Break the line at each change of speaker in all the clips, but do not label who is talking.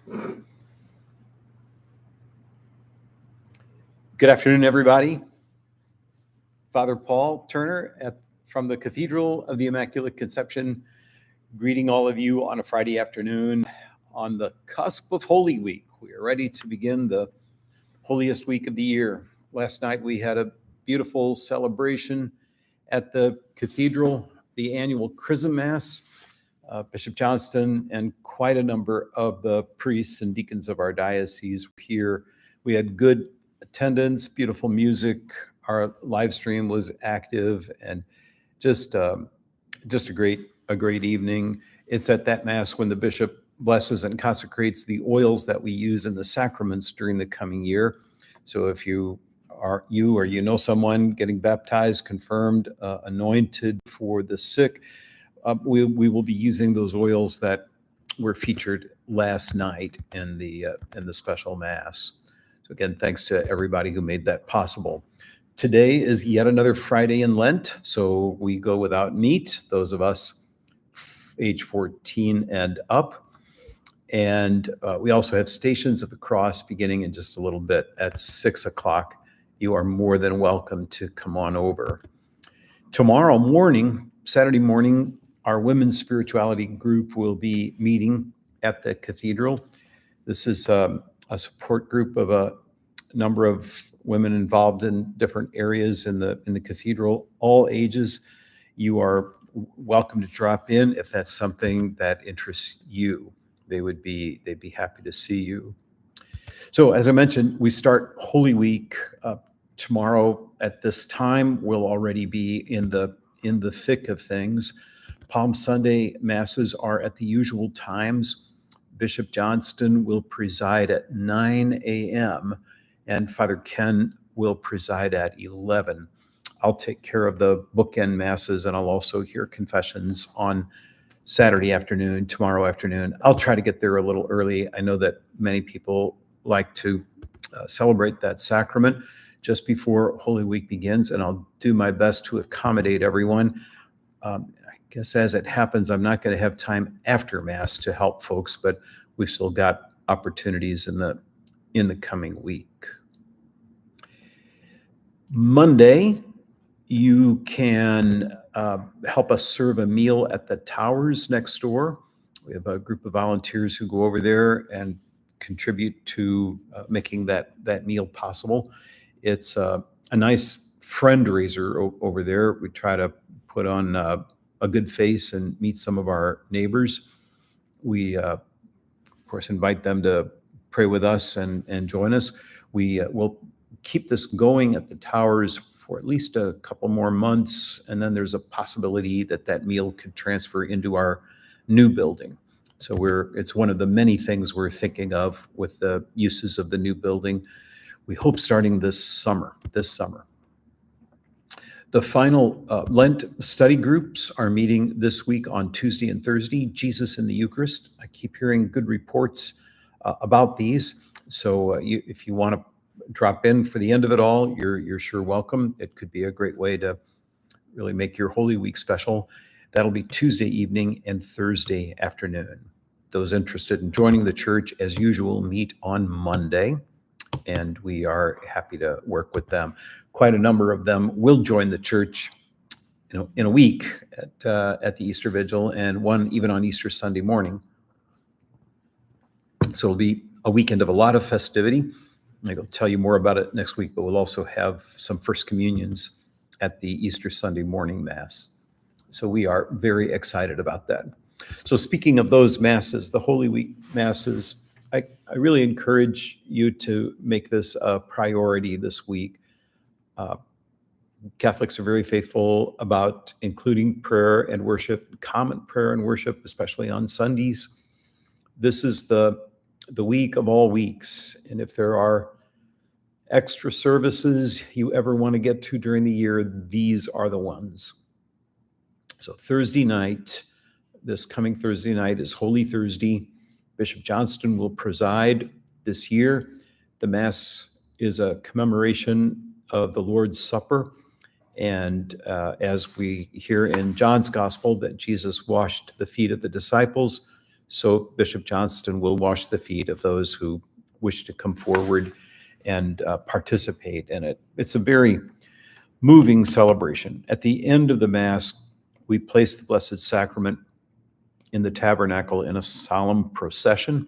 Good afternoon, everybody. Father Paul Turner from the Cathedral of the Immaculate Conception, greeting all of you on a Friday afternoon on the cusp of Holy Week. We are ready to begin the holiest week of the year. Last night we had a beautiful celebration at the Cathedral, the annual Chrism Mass. Bishop Johnston and quite a number of the priests and deacons of our diocese here. We had good attendance, beautiful music. Our live stream was active, and just a great evening. It's at that Mass when the bishop blesses and consecrates the oils that we use in the sacraments during the coming year. So if you or you know someone getting baptized, confirmed, anointed for the sick, we will be using those oils that were featured last night in the special Mass. So again, thanks to everybody who made that possible. Today is yet another Friday in Lent, so we go without meat, those of us age 14 and up. And we also have Stations of the Cross beginning in just a little bit at 6 o'clock. You are more than welcome to come on over. Tomorrow morning, Saturday morning, our women's spirituality group will be meeting at the Cathedral. This is a support group of a number of women involved in different areas in the Cathedral, all ages. You are welcome to drop in if that's something that interests you. They'd be happy to see you. So as I mentioned, we start Holy Week tomorrow at this time. We'll already be in the thick of things. Palm Sunday Masses are at the usual times. Bishop Johnston will preside at 9 a.m. and Father Ken will preside at 11. I'll take care of the bookend Masses, and I'll also hear confessions on Saturday afternoon, tomorrow afternoon. I'll try to get there a little early. I know that many people like to celebrate that sacrament just before Holy Week begins, and I'll do my best to accommodate everyone. I guess as it happens, I'm not going to have time after Mass to help folks, but we've still got opportunities in the coming week. Monday, you can help us serve a meal at the Towers next door. We have a group of volunteers who go over there and contribute to making that meal possible. It's a nice friend raiser over there. We try to put on a good face and meet some of our neighbors. We, of course, invite them to pray with us and join us. We will keep this going at the Towers for at least a couple more months, and then there's a possibility that meal could transfer into our new building. So it's one of the many things we're thinking of with the uses of the new building. We hope starting this summer. The final Lent study groups are meeting this week on Tuesday and Thursday, Jesus in the Eucharist. I keep hearing good reports about these. So if you want to drop in for the end of it all, you're sure welcome. It could be a great way to really make your Holy Week special. That'll be Tuesday evening and Thursday afternoon. Those interested in joining the church, as usual, meet on Monday, and we are happy to work with them. Quite a number of them will join the church, in a week at the Easter Vigil, and one even on Easter Sunday morning. So it'll be a weekend of a lot of festivity. I'll tell you more about it next week, but we'll also have some First Communions at the Easter Sunday morning Mass. So we are very excited about that. So speaking of those Masses, the Holy Week Masses, I really encourage you to make this a priority this week. Catholics are very faithful about including prayer and worship, common prayer and worship, especially on Sundays. This is the week of all weeks, and if there are extra services you ever want to get to during the year, these are the ones. So Thursday night, this coming Thursday night is Holy Thursday. Bishop Johnston will preside this year. The Mass is a commemoration of the Lord's Supper. And as we hear in John's Gospel that Jesus washed the feet of the disciples, So Bishop Johnston will wash the feet of those who wish to come forward and participate in it. It's a very moving celebration. At the end of the Mass, we place the Blessed Sacrament in the tabernacle in a solemn procession.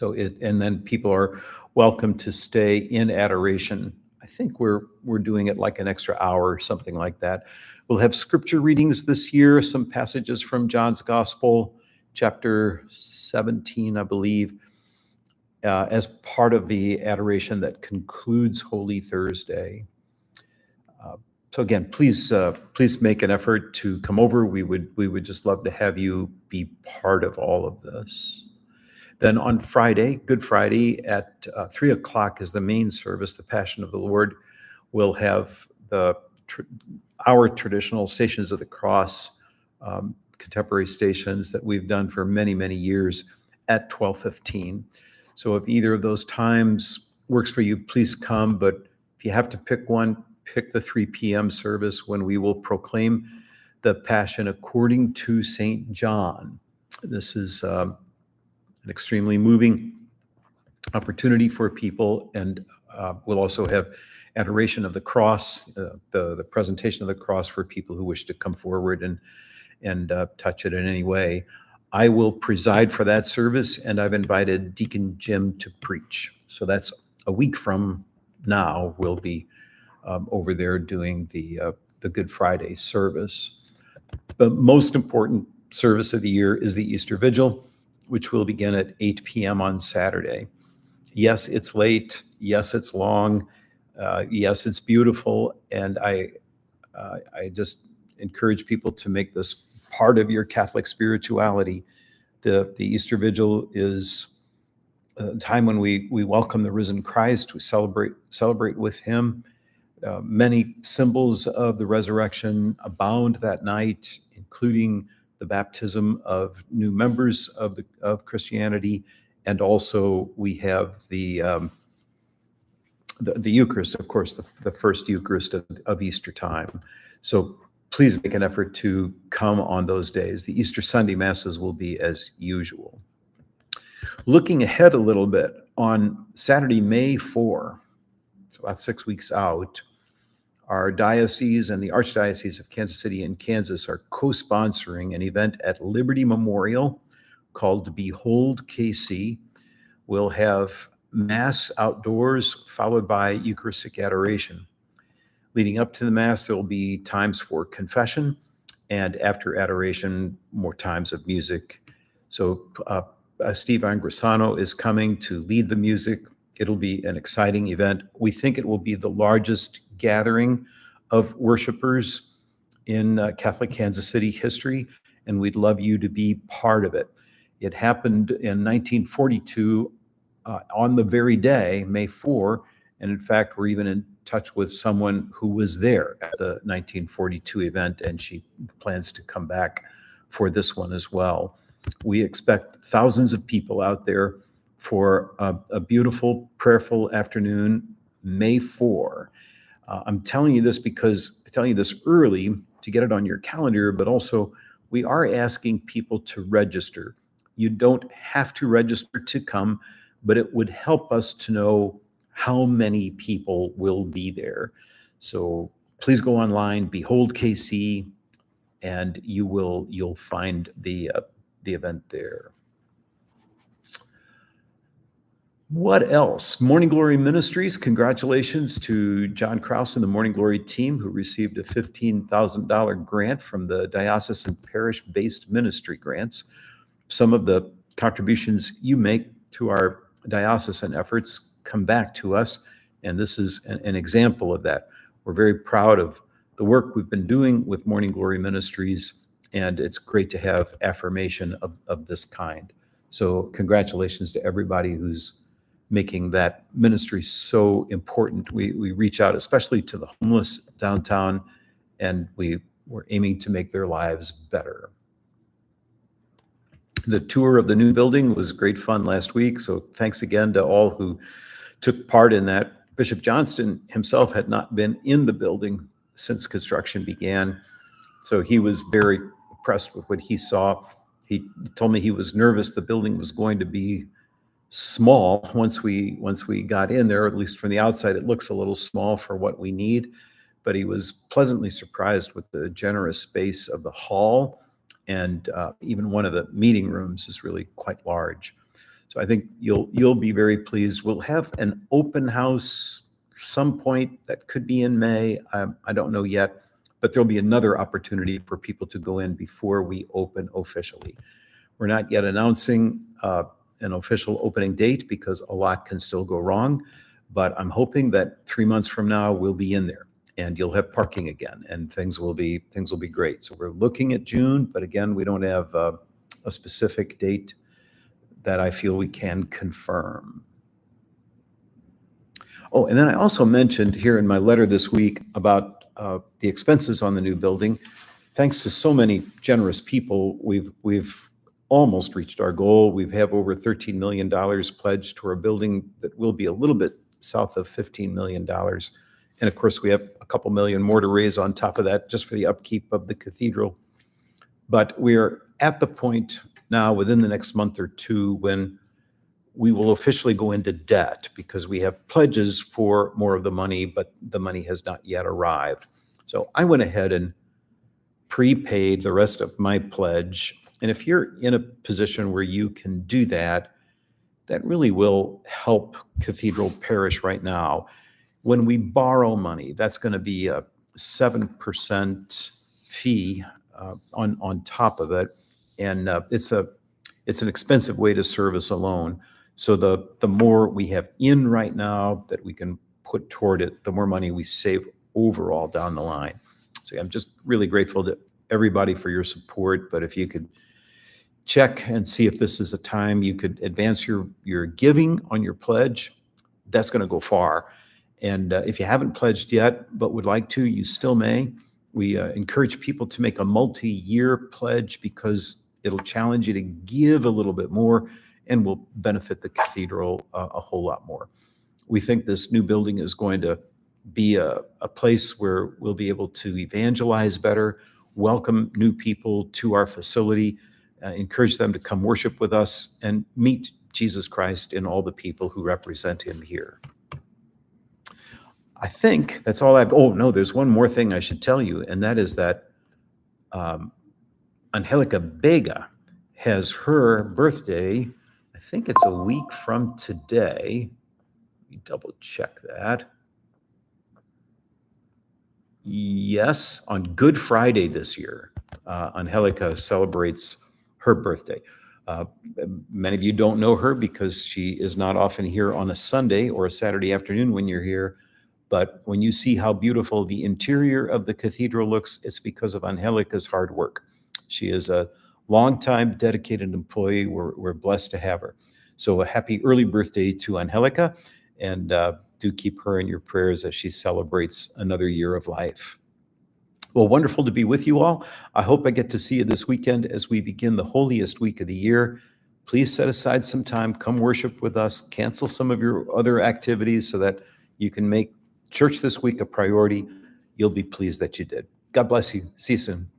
And then people are welcome to stay in adoration. I think we're doing it like an extra hour or something like that. We'll have scripture readings this year, some passages from John's Gospel, chapter 17, I believe, as part of the adoration that concludes Holy Thursday. So again, please make an effort to come over. We would just love to have you be part of all of this. Then on Friday, Good Friday, at 3 o'clock is the main service, the Passion of the Lord. We'll have our traditional Stations of the Cross, contemporary stations that we've done for many, many years at 12:15. So if either of those times works for you, please come. But if you have to pick one, pick the 3 p.m. service when we will proclaim the Passion according to St. John. This is an extremely moving opportunity for people, and we'll also have adoration of the cross, the presentation of the cross for people who wish to come forward and touch it in any way. I will preside for that service, and I've invited Deacon Jim to preach. So that's a week from now. We'll be over there doing the Good Friday service. The most important service of the year is the Easter Vigil, which will begin at 8 p.m. on Saturday. Yes, it's late. Yes, it's long. Yes, it's beautiful. And I just encourage people to make this part of your Catholic spirituality. The Easter Vigil is a time when we welcome the risen Christ. We celebrate with him. Many symbols of the resurrection abound that night, including the baptism of new members of Christianity, and also we have the Eucharist, of course, the first Eucharist of Easter time. So please make an effort to come on those days. The Easter Sunday Masses will be as usual. Looking ahead a little bit, on Saturday, May 4, so about 6 weeks out, our diocese and the Archdiocese of Kansas City and Kansas are co-sponsoring an event at Liberty Memorial called Behold KC. We'll have Mass outdoors, followed by Eucharistic adoration. Leading up to the Mass, there will be times for confession, and after adoration, more times of music. So Steve Angrisano is coming to lead the music. It'll be an exciting event. We think it will be the largest gathering of worshipers in Catholic Kansas City history, and we'd love you to be part of it. It happened in 1942 on the very day, May 4, and in fact, we're even in touch with someone who was there at the 1942 event, and she plans to come back for this one as well. We expect thousands of people out there for a beautiful, prayerful afternoon, May 4. I'm telling you this because I tell you this early to get it on your calendar, but also we are asking people to register. You don't have to register to come, but it would help us to know how many people will be there. So please go online, Behold KC, and you'll find the event there. What else? Morning Glory Ministries, congratulations to John Krause and the Morning Glory team who received a $15,000 grant from the diocesan parish-based ministry grants. Some of the contributions you make to our diocesan efforts come back to us, and this is an example of that. We're very proud of the work we've been doing with Morning Glory Ministries, and it's great to have affirmation of this kind. So congratulations to everybody who's making that ministry so important. We reach out especially to the homeless downtown, and we're aiming to make their lives better. The tour of the new building was great fun last week, so thanks again to all who took part in that. Bishop Johnston himself had not been in the building since construction began, so he was very impressed with what he saw. He told me he was nervous the building was going to be small once we got in there, at least from the outside. It looks a little small for what we need, but he was pleasantly surprised with the generous space of the hall, and even one of the meeting rooms is really quite large. So I think you'll be very pleased. We'll have an open house some point that could be in May. I don't know yet, but there'll be another opportunity for people to go in before we open officially. We're not yet announcing an official opening date because a lot can still go wrong, but I'm hoping that 3 months from now we'll be in there and you'll have parking again and things will be great. So we're looking at June, but again, we don't have a specific date that I feel we can confirm. Oh, and then I also mentioned here in my letter this week about the expenses on the new building. Thanks to so many generous people, we've almost reached our goal. We have over $13 million pledged to our building that will be a little bit south of $15 million. And of course, we have a couple million more to raise on top of that just for the upkeep of the cathedral. But we're at the point now within the next month or two when we will officially go into debt because we have pledges for more of the money, but the money has not yet arrived. So I went ahead and prepaid the rest of my pledge. And if you're in a position where you can do that, that really will help Cathedral Parish right now. When we borrow money, that's going to be a 7% fee on top of it. And it's an expensive way to service a loan. So the more we have in right now that we can put toward it, the more money we save overall down the line. So I'm just really grateful to everybody for your support. But if you could check and see if this is a time you could advance your giving on your pledge, that's going to go far. And if you haven't pledged yet but would like to, you still may. We encourage people to make a multi-year pledge because it'll challenge you to give a little bit more and will benefit the cathedral a whole lot more. We think this new building is going to be a place where we'll be able to evangelize better, welcome new people to our facility, encourage them to come worship with us and meet Jesus Christ in all the people who represent him here. I think that's all oh no, there's one more thing I should tell you, and that is that Angelica Vega has her birthday, I think it's a week from today. Let me double check that. Yes, on Good Friday this year, Angelica celebrates her birthday. Many of you don't know her because she is not often here on a Sunday or a Saturday afternoon when you're here. But when you see how beautiful the interior of the cathedral looks, it's because of Angelica's hard work. She is a longtime dedicated employee. We're blessed to have her. So a happy early birthday to Angelica, and do keep her in your prayers as she celebrates another year of life. Well, wonderful to be with you all. I hope I get to see you this weekend as we begin the holiest week of the year. Please set aside some time, come worship with us, cancel some of your other activities so that you can make church this week a priority. You'll be pleased that you did. God bless you. See you soon.